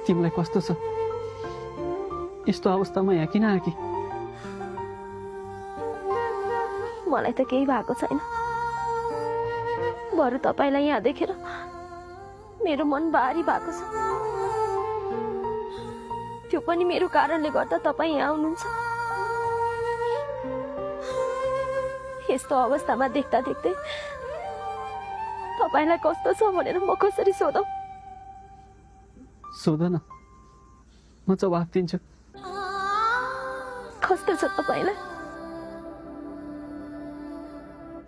तिमीलाई कस्तो छ? यस्तो अवस्थामा यहाँ किन आएकी? मलाई त केही भएको छैन। बरु तपाईलाई यहाँ देखेर मेरो मन भारी भएको छ। त्यो पनि मेरो कारणले गर्दा तपाईँ यहाँ आउनुहुन्छ। यस्तो अवस्थामा देख्दा देख्दै तपाईलाई कस्तो छ भनेर म कसरी सोधौं? सोध न, म जवाफ दिन्छु। कस्तो छ तपाईलाई?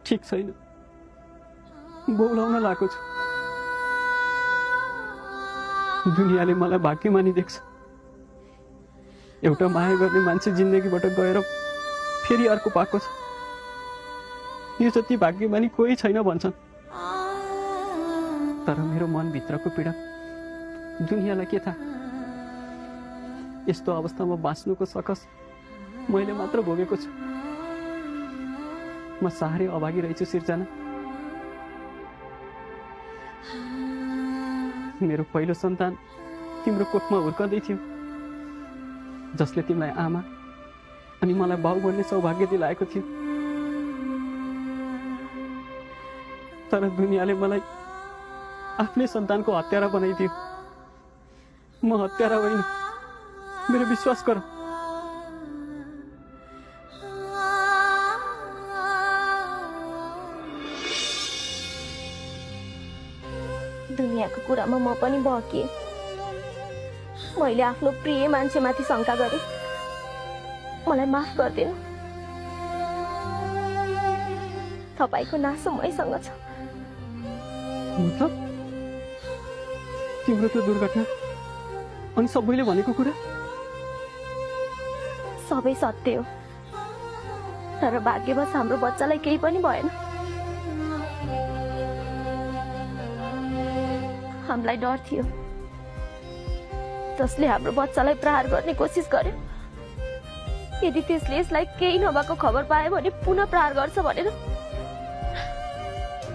ठिक छैन, बोलाउन लागेको छु। दुनियाँले मलाई भाग्यमानी देख्छ। एउटा माया गर्ने मान्छे जिन्दगीबाट गएर फेरि अर्को पाएको छ। यो जति भाग्यमानी कोही छैन भन्छन्। तर मेरो मनभित्रको पीडा दुनियाँलाई के थाहा? यस्तो अवस्थामा बाँच्नुको सकस मैले मात्र भोगेको छु। म साह्रै अभागी रहेछु सिर्जना। मेरो पहिलो सन्तान तिम्रो कोखमा हुर्कँदै थियो, जसले तिमीलाई आमा अनि मलाई बाउ बन्ने सौभाग्य दिलाएको थियो। तर दुनियाँले मलाई आफ्नै सन्तानको हत्यारा बनाइदियो। म हत्यारा होइन, मेरो विश्वास गर। दुनियाँको कुरामा म पनि बहकिए। मैले आफ्नो प्रिय मान्छेमाथि शंका गरे। मलाई माफ गरिदिनु। तपाईको नासो मैसँग छ। मतलब तिम्रो त्यो दुर्घटना अनि सबैले भनेको कुरा सबै सत्य हो। तर भाग्यवश हाम्रो बच्चालाई केही पनि भएन। हामीलाई डर थियो, जसले हाम्रो बच्चालाई प्रहार गर्ने कोसिस गर्यो। यदि त्यसले यसलाई केही नभएको खबर पायो भने पुनः प्रहार गर्छ भनेर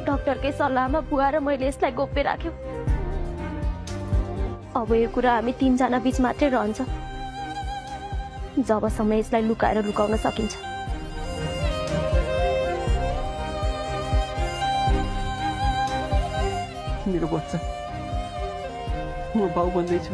डाक्टरकै सल्लाहमा बुवा र मैले यसलाई गोप्य राख्यौं। अब यो कुरा हामी तीनजना बीच मात्रै रहन्छ, जबसम्म यसलाई लुकाएर लुकाउन सकिन्छ। मेरो बच्चा, म बाउ बन्दैछु।